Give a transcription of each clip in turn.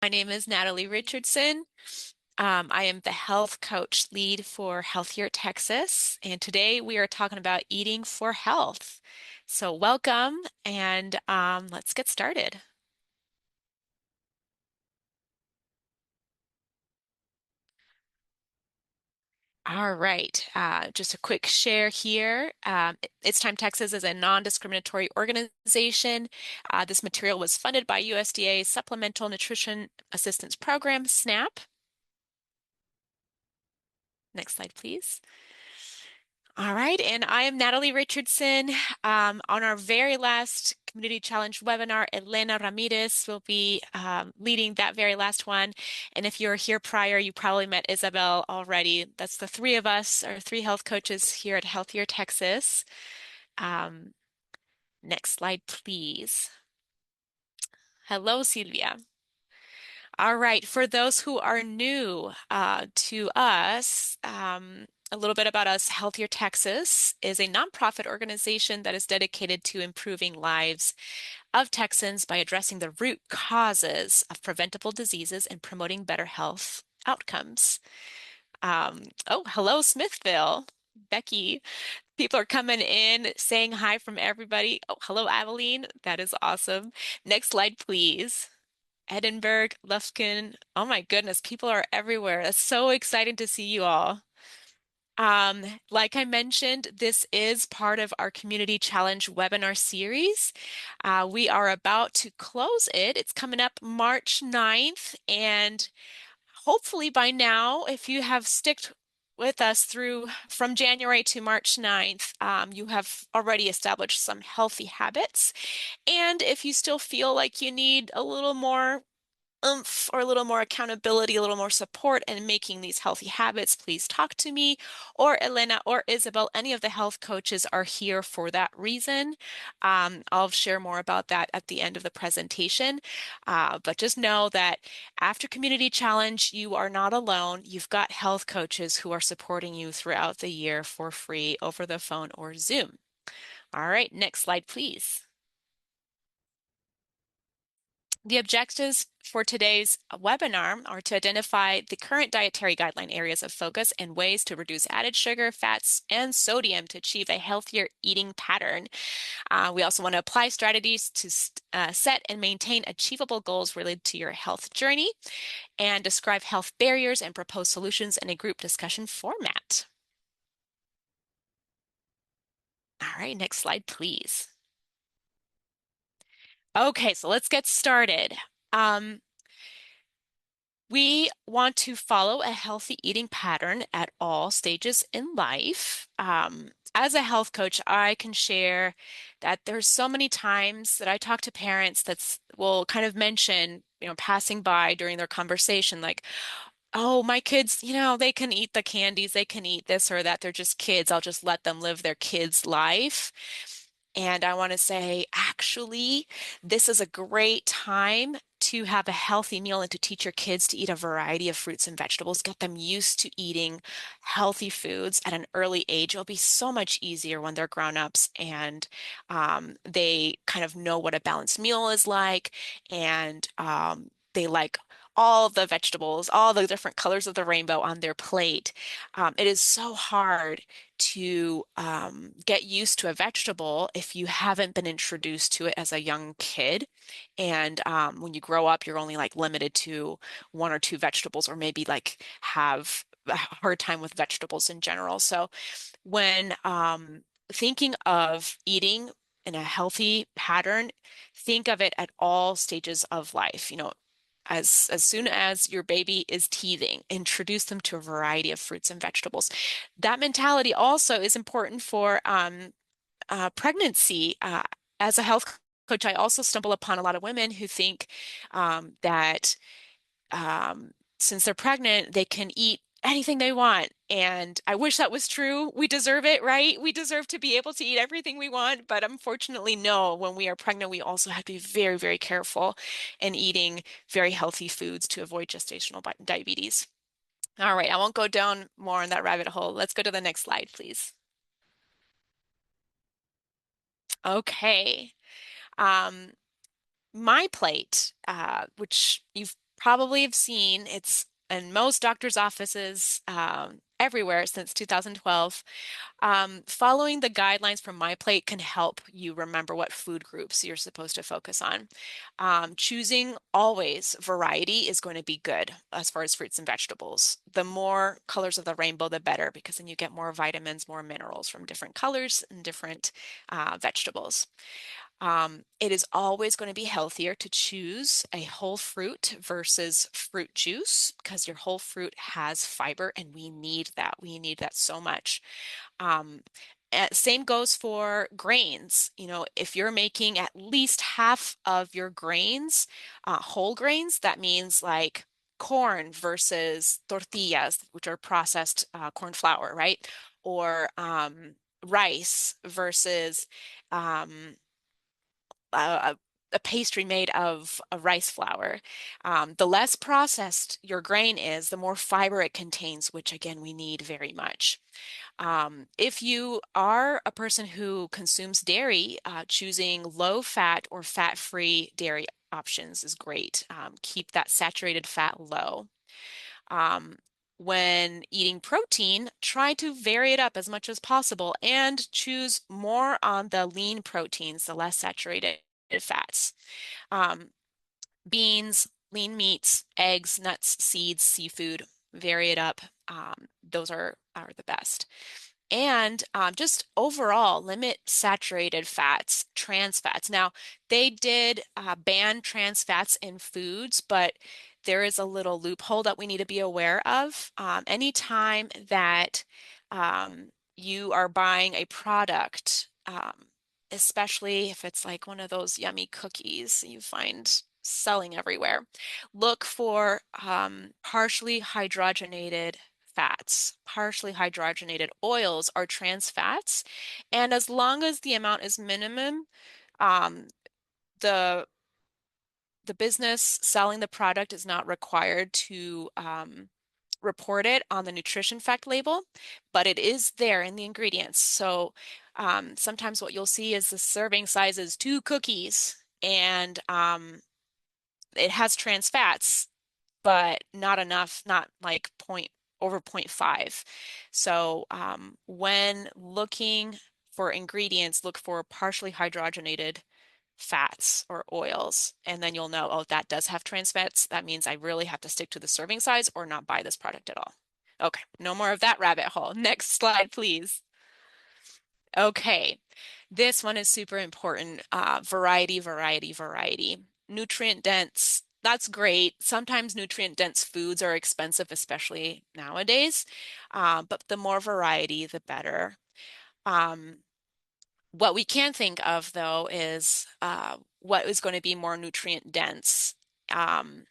My name is Natalie Richardson. I am the health coach lead for Healthier Texas, and today we are talking about eating for health. So, welcome, and let's get started. All right, just a quick share here. It's Time Texas is a non-discriminatory organization. This material was funded by USDA's Supplemental Nutrition Assistance Program, SNAP. Next slide, please. All right, and I am Natalie Richardson. On our very last Community Challenge webinar, Elena Ramirez will be leading that very last one. And if you're here prior, you probably met Isabel already. That's the three of us, our three health coaches here at Healthier Texas. Um, Next slide, please. Hello, Silvia. All right, for those who are new to us, a little bit about us. Healthier Texas is a nonprofit organization that is dedicated to improving lives of Texans by addressing the root causes of preventable diseases and promoting better health outcomes. Oh, hello, Smithville. Becky, people are coming in saying hi from everybody. Oh, hello, Aveline. That is awesome. Next slide, please. Edinburgh, Lufkin. Oh my goodness, people are everywhere. It's so exciting to see you all. Like I mentioned, this is part of our Community Challenge webinar series. We are about to close it. It's coming up March 9th, and hopefully by now, if you have sticked with us through from January to March 9th, you have already established some healthy habits. And if you still feel like you need a little more oomph or a little more accountability, a little more support in making these healthy habits, please talk to me or Elena or Isabel. Any of the health coaches are here for that reason. I'll share more about that at the end of the presentation. But just know that after Community Challenge, you are not alone. You've got health coaches who are supporting you throughout the year for free over the phone or Zoom. All right, next slide, please. The objectives for today's webinar are to identify the current dietary guideline areas of focus and ways to reduce added sugar, fats, and sodium to achieve a healthier eating pattern. We also want to apply strategies to set and maintain achievable goals related to your health journey and describe health barriers and propose solutions in a group discussion format. All right, next slide, please. Okay, so let's get started. We want to follow a healthy eating pattern at all stages in life. As a health coach, I can share that there's so many times that I talk to parents that will kind of mention, passing by during their conversation, like, oh, my kids, they can eat the candies, they can eat this or that. They're just kids. I'll just let them live their kids' life. And I want to say, actually, this is a great time to have a healthy meal and to teach your kids to eat a variety of fruits and vegetables. Get them used to eating healthy foods at an early age. It'll be so much easier when they're grown-ups and they kind of know what a balanced meal is like, and they like all the vegetables, all the different colors of the rainbow on their plate. It is so hard to get used to a vegetable if you haven't been introduced to it as a young kid. And when you grow up, you're only like limited to one or two vegetables, or maybe like have a hard time with vegetables in general. So when thinking of eating in a healthy pattern, think of it at all stages of life. As soon as your baby is teething, introduce them to a variety of fruits and vegetables. That mentality also is important for pregnancy. As a health coach, I also stumble upon a lot of women who think that since they're pregnant, they can eat anything they want. And I wish that was true. We deserve it, right? We deserve to be able to eat everything we want. But unfortunately, no, when we are pregnant, we also have to be very, very careful in eating very healthy foods to avoid gestational diabetes. All right, I won't go down more on that rabbit hole. Let's go to the next slide, please. Okay. Um, my plate, which you've probably have seen, it's in most doctors' offices everywhere since 2012. Following the guidelines from MyPlate can help you remember what food groups you're supposed to focus on. Choosing always variety is going to be good as far as fruits and vegetables. The more colors of the rainbow, the better, because then you get more vitamins, more minerals from different colors and different vegetables. It is always going to be healthier to choose a whole fruit versus fruit juice because your whole fruit has fiber and we need that. We need that so much. Um, Same goes for grains. You know, if you're making at least half of your grains whole grains, that means like corn versus tortillas, which are processed corn flour, right? Or rice versus um, a pastry made of a rice flour. The less processed your grain is, the more fiber it contains, which again, we need very much. If you are a person who consumes dairy, choosing low fat or fat-free dairy options is great. Keep that saturated fat low. Um, when eating protein, try to vary it up as much as possible and choose more on the lean proteins, the less saturated fats. Um, Beans, lean meats, eggs, nuts, seeds, seafood, vary it up. Those are the best. And just overall, limit saturated fats, trans fats. Now, they did ban trans fats in foods, but there is a little loophole that we need to be aware of. Anytime that you are buying a product, especially if it's like one of those yummy cookies you find selling everywhere, look for partially hydrogenated fats. Partially hydrogenated oils are trans fats, and as long as the amount is minimum, um, the the business selling the product is not required to report it on the nutrition fact label, but it is there in the ingredients. So sometimes what you'll see is the serving size is 2 cookies, and it has trans fats, but not enough, not like over 0.5. So when looking for ingredients, look for partially hydrogenated fats or oils, and then you'll know, oh, that does have trans fats. That means I really have to stick to the serving size or not buy this product at all. Okay, no more of that rabbit hole. Next slide, please. Okay, this one is super important. Variety, variety, variety. Nutrient dense, that's great. Sometimes nutrient dense foods are expensive, especially nowadays. But the more variety, the better. Um, what we can think of though is what is going to be more nutrient dense. Um,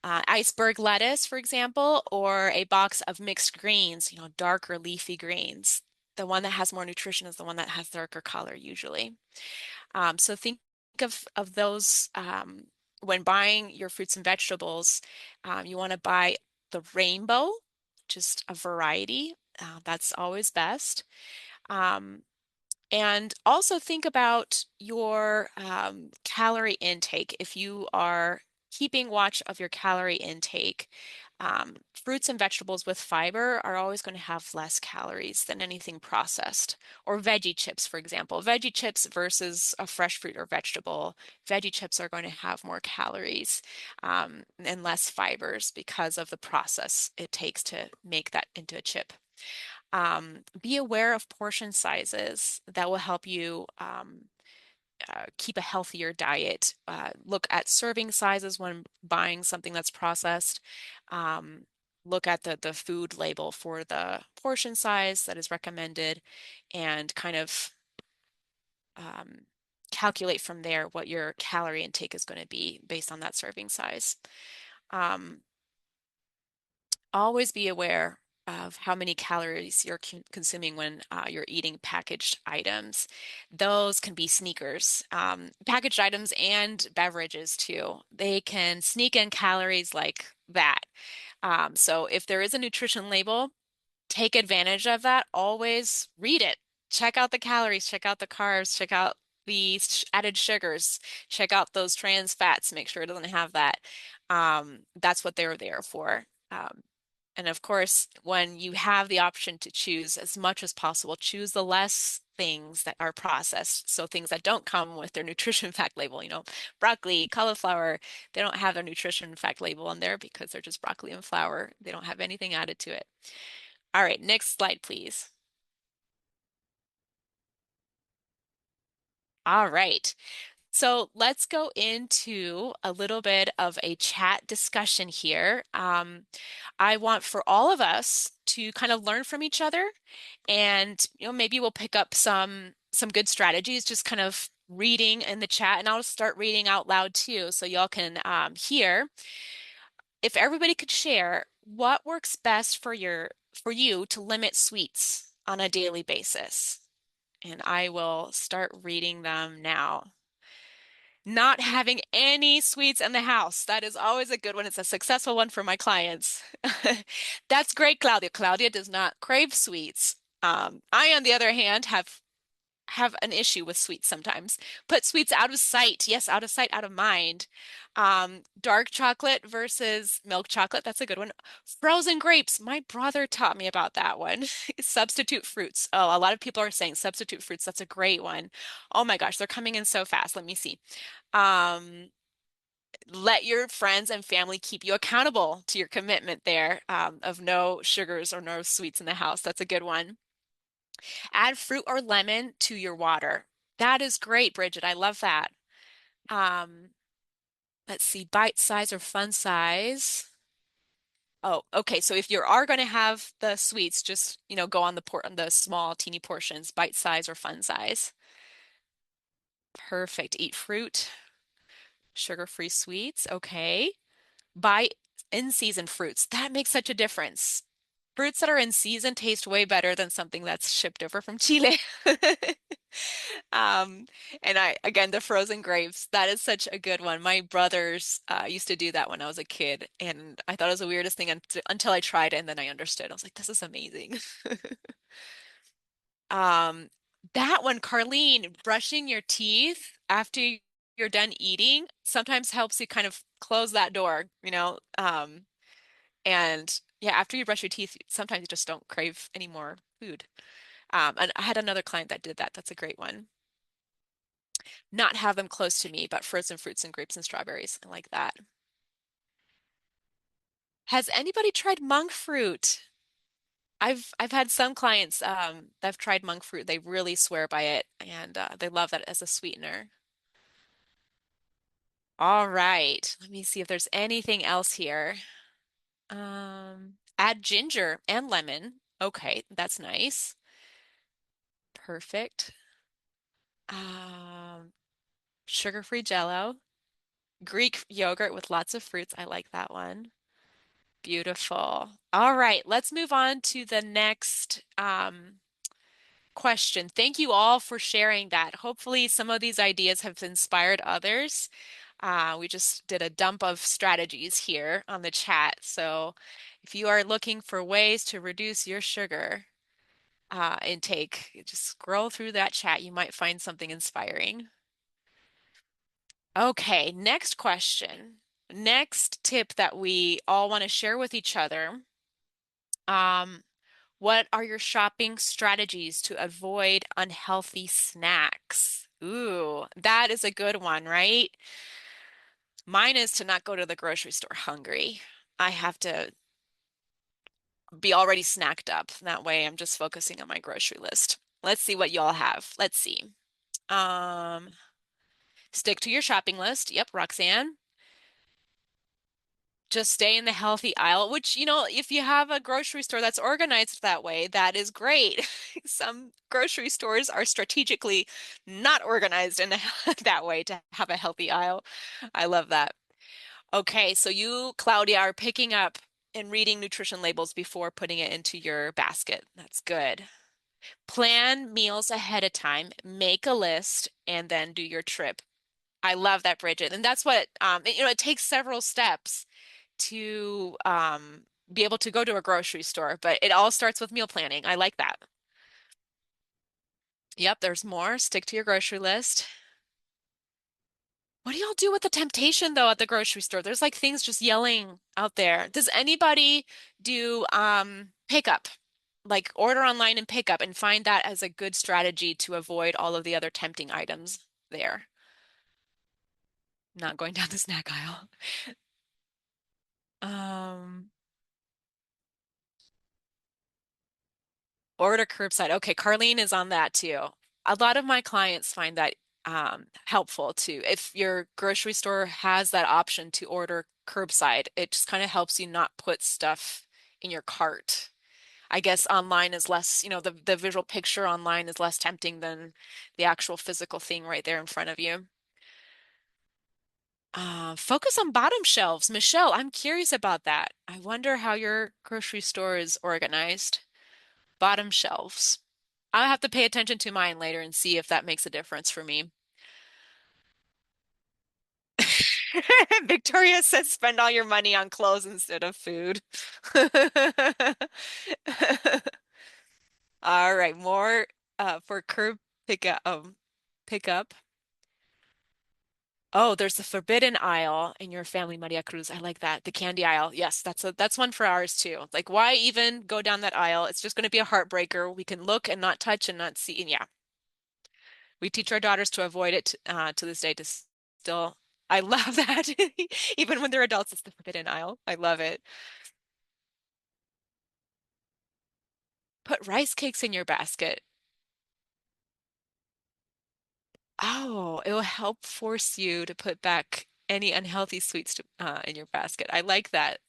Iceberg lettuce, for example, or a box of mixed greens, you know, darker leafy greens. The one that has more nutrition is the one that has darker color usually. So think of those when buying your fruits and vegetables. You want to buy the rainbow, just a variety. That's always best. Um, and also think about your calorie intake. If you are keeping watch of your calorie intake, fruits and vegetables with fiber are always going to have less calories than anything processed. Or veggie chips, for example. Veggie chips versus a fresh fruit or vegetable. Veggie chips are going to have more calories and less fibers because of the process it takes to make that into a chip. Be aware of portion sizes that will help you keep a healthier diet. Look at serving sizes when buying something that's processed. Um, Look at the food label for the portion size that is recommended and kind of um, calculate from there what your calorie intake is going to be based on that serving size. Um, Always be aware of how many calories you're consuming when you're eating packaged items. Those can be sneakers, packaged items and beverages too. They can sneak in calories like that. So if there is a nutrition label, take advantage of that. Always read it. Check out the calories, check out the carbs, check out the added sugars, check out those trans fats, make sure it doesn't have that. That's what they're there for. And of course, when you have the option to choose as much as possible, choose the less things that are processed. So things that don't come with their nutrition fact label, broccoli, cauliflower, they don't have their nutrition fact label on there because they're just broccoli and flour. They don't have anything added to it. All right, next slide, please. All right. So let's go into a little bit of a chat discussion here. I want for all of us to kind of learn from each other, and maybe we'll pick up some good strategies, just kind of reading in the chat, and I'll start reading out loud too, so y'all can hear. If everybody could share what works best for you to limit sweets on a daily basis, and I will start reading them now. Not having any sweets in the house. That is always a good one. It's a successful one for my clients. That's great, Claudia. Claudia does not crave sweets. I, on the other hand, have an issue with sweets sometimes. Put sweets out of sight. Yes, out of sight, out of mind. Dark chocolate versus milk chocolate. That's a good one. Frozen grapes. My brother taught me about that one. Substitute fruits. Oh, a lot of people are saying substitute fruits. That's a great one. Oh my gosh, they're coming in so fast. Let me see. Um, Let your friends and family keep you accountable to your commitment there, of no sugars or no sweets in the house. That's a good one. Add fruit or lemon to your water. That is great, Bridget. I love that. Um, let's see, bite size or fun size. Oh, okay. So if you are going to have the sweets, just, go on the small, teeny portions, bite size or fun size. Perfect. Eat fruit, sugar-free sweets. Okay. Buy in-season fruits. That makes such a difference. Fruits that are in season taste way better than something that's shipped over from Chile. Um, and again, the frozen grapes, that is such a good one. My brothers used to do that when I was a kid, and I thought it was the weirdest thing until I tried it, and then I understood. I was like, this is amazing. Um, that one, Carlene, brushing your teeth after you're done eating sometimes helps you kind of close that door. And yeah, after you brush your teeth, sometimes you just don't crave any more food. And I had another client that did that. That's a great one. Not have them close to me, but frozen fruits and grapes and strawberries. I like that. Has anybody tried monk fruit? I've had some clients that have tried monk fruit. They really swear by it, and they love that as a sweetener. All right, let me see if there's anything else here. Add ginger and lemon. Okay, that's nice. Perfect. Um, Sugar-free Jello. Greek yogurt with lots of fruits. I like that one. Beautiful. All right, let's move on to the next question. Thank you all for sharing that. Hopefully, some of these ideas have inspired others. We just did a dump of strategies here on the chat. So if you are looking for ways to reduce your sugar intake, just scroll through that chat. You might find something inspiring. Okay, next question. Next tip that we all want to share with each other. Um, what are your shopping strategies to avoid unhealthy snacks? Ooh, that is a good one, right? Mine is to not go to the grocery store hungry. I have to be already snacked up. That way I'm just focusing on my grocery list. Let's see what y'all have. Let's see. Um, Stick to your shopping list. Yep, Roxanne. Just stay in the healthy aisle, which, if you have a grocery store that's organized that way, that is great. Some grocery stores are strategically not organized in that way to have a healthy aisle. I love that. Okay, so you, Claudia, are picking up and reading nutrition labels before putting it into your basket. That's good. Plan meals ahead of time, make a list, and then do your trip. I love that, Bridget. And that's what, it takes several steps to be able to go to a grocery store, but it all starts with meal planning. I like that. Yep, there's more. Stick to your grocery list. What do y'all do with the temptation though at the grocery store? There's like things just yelling out there. Does anybody do pickup? Like order online and pick up and find that as a good strategy to avoid all of the other tempting items there. Not going down the snack aisle. Um, Order curbside. Okay, Carlene is on that too. A lot of my clients find that helpful too. If your grocery store has that option to order curbside, it just kind of helps you not put stuff in your cart. I guess online is less, the visual picture online is less tempting than the actual physical thing right there in front of you. Focus on bottom shelves. Michelle, I'm curious about that. I wonder how your grocery store is organized. Bottom shelves. I'll have to pay attention to mine later and see if that makes a difference for me. Victoria says spend all your money on clothes instead of food. All right, more for curb pickup. Pickup. Oh, there's the forbidden aisle in your family, Maria Cruz. I like that. The candy aisle. Yes, that's one for ours too. Like, why even go down that aisle? It's just going to be a heartbreaker. We can look and not touch and not see. And yeah, we teach our daughters to avoid it to this day. To still, I love that. Even when they're adults, it's the forbidden aisle. I love it. Put rice cakes in your basket. Oh, it will help force you to put back any unhealthy sweets in your basket. I like that.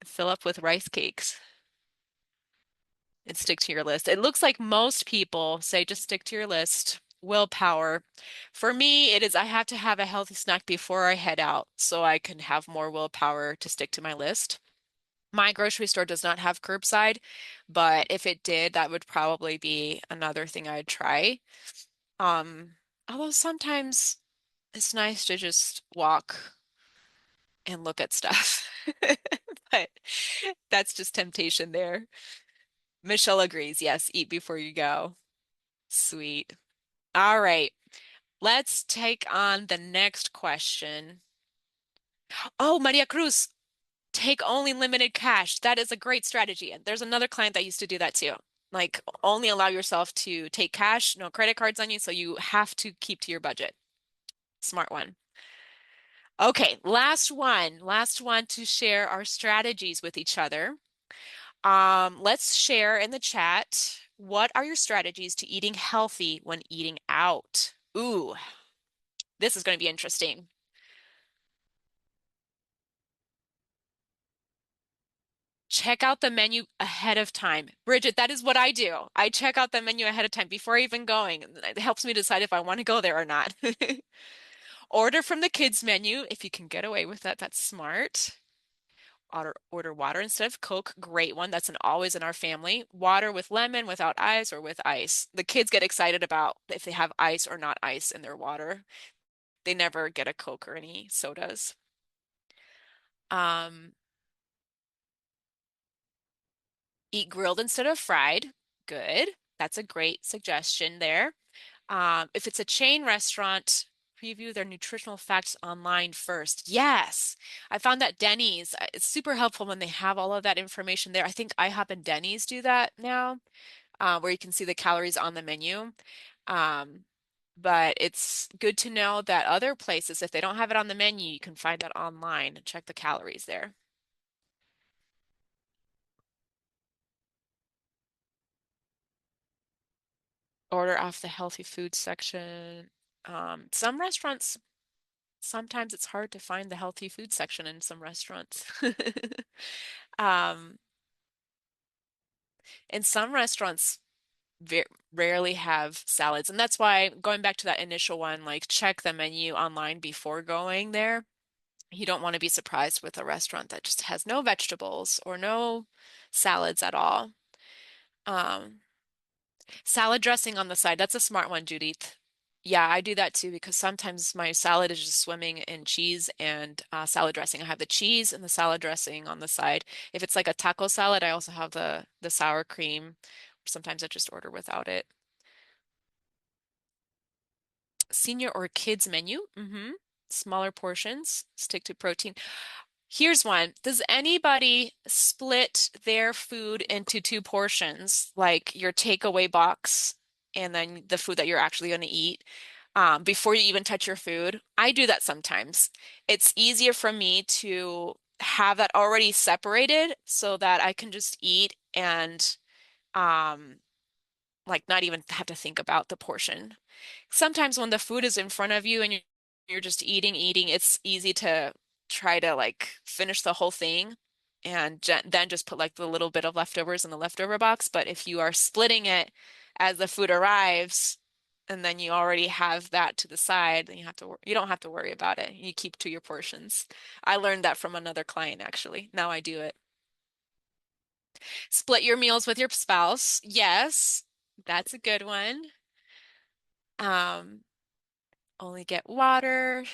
Fill up with rice cakes and stick to your list. It looks like most people say just stick to your list. Willpower. For me, it is I have to have a healthy snack before I head out so I can have more willpower to stick to my list. My grocery store does not have curbside, but if it did, that would probably be another thing I'd try. Um, Although sometimes it's nice to just walk and look at stuff. But that's just temptation there. Michelle agrees. Yes, eat before you go. Sweet. All right. Let's take on the next question. Oh, Maria Cruz, take only limited cash. That is a great strategy. And there's another client that used to do that too. Like only allow yourself to take cash, no credit cards on you, so you have to keep to your budget. Smart one. Okay, last one. Last one to share our strategies with each other. Let's share in the chat. What are your strategies to eating healthy when eating out? Ooh, this is going to be interesting. Check out the menu ahead of time. Bridget, that is what I do. I check out the menu ahead of time before even going. It helps me decide if I want to go there or not. Order from the kids menu if you can get away with that. That's smart. Order water instead of Coke. Great one. That's an always in our family. Water with lemon, without ice, or with ice. The kids get excited about if they have ice or not ice in their water. They never get a Coke or any sodas. Um, Eat grilled instead of fried. Good. That's a great suggestion there. If it's a chain restaurant, preview their nutritional facts online first. Yes, I found that Denny's, it's super helpful when they have all of that information there. I think IHOP and Denny's do that now, where you can see the calories on the menu. Um, but it's good to know that other places, if they don't have it on the menu, you can find that online and check the calories there. Order off the healthy food section. Some restaurants, sometimes it's hard to find the healthy food section in some restaurants. Um, and some restaurants ve rarely have salads. And that's why going back to that initial one, like check the menu online before going there. You don't want to be surprised with a restaurant that just has no vegetables or no salads at all. Um, Salad dressing on the side. That's a smart one, Judith. Yeah, I do that too because sometimes my salad is just swimming in cheese and salad dressing. I have the cheese and the salad dressing on the side. If it's like a taco salad, I also have the sour cream. Sometimes I just order without it. Senior or kids menu. Smaller portions, stick to protein. Here's one. Does anybody split their food into two portions, like your takeaway box and then the food that you're actually going to eat, before you even touch your food? I do that sometimes. It's easier for me to have that already separated so that I can just eat and um, like not even have to think about the portion. Sometimes when the food is in front of you and you're just eating, it's easy to try to like finish the whole thing and then just put like the little bit of leftovers in the leftover box. But if you are splitting it as the food arrives and then you already have that to the side, then you don't have to worry about it. You keep to your portions. I learned that from another client actually. Now I do it. Split your meals with your spouse. Yes, that's a good one. Um, Only get water.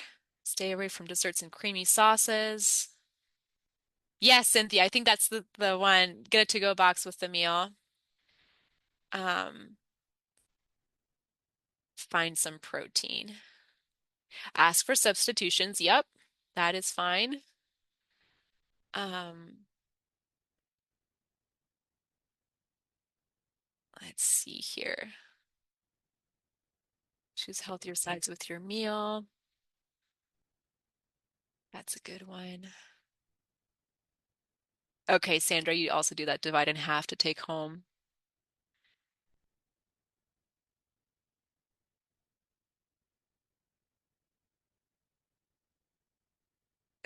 Stay away from desserts and creamy sauces. Yes, Cynthia, I think that's the one. Get a to-go box with the meal. Um, find some protein. Ask for substitutions. Yep, that is fine. Um, let's see here. Choose healthier sides with your meal. That's a good one. Okay, Sandra, you also do that divide in half to take home.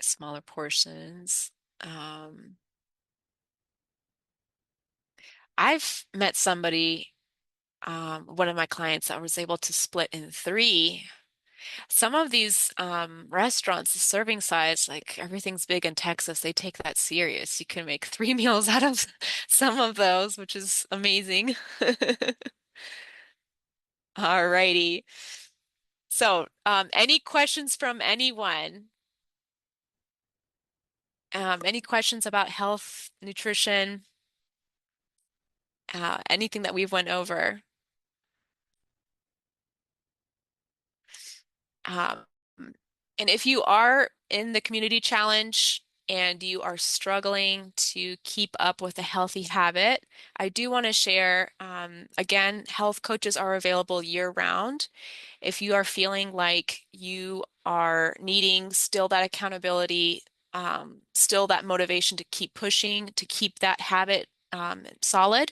Smaller portions. Um, I've met somebody, one of my clients that was able to split in three. Some of these restaurants, the serving size, like everything's big in Texas, they take that serious. You can make three meals out of some of those, which is amazing. All righty. So, any questions from anyone? Any questions about health, nutrition, anything that we've went over? Um, and if you are in the community challenge and you are struggling to keep up with a healthy habit, I do want to share, again, health coaches are available year round. If you are feeling like you are needing still that accountability, still that motivation to keep pushing, to keep that habit solid,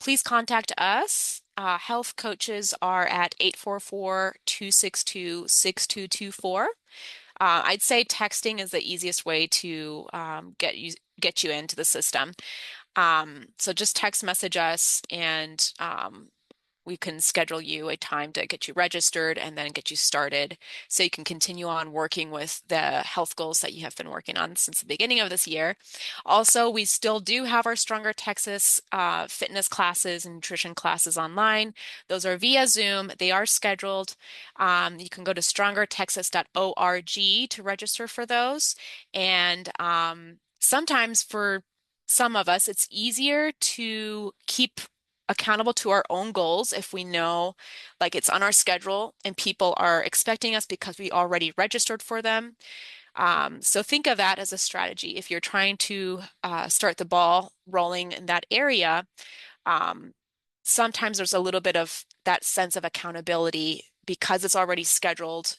please contact us. Health coaches are at 844-262-6224. I'd say texting is the easiest way to get you into the system. So just text message us and we can schedule you a time to get you registered and then get you started so you can continue on working with the health goals that you have been working on since the beginning of this year. Also, we still do have our Stronger Texas fitness classes and nutrition classes online. Those are via Zoom. They are scheduled. You can go to strongertexas.org to register for those. And sometimes for some of us, it's easier to keep accountable to our own goals if we know like it's on our schedule and people are expecting us because we already registered for them. So think of that as a strategy. If you're trying to start the ball rolling in that area, um, sometimes there's a little bit of that sense of accountability because it's already scheduled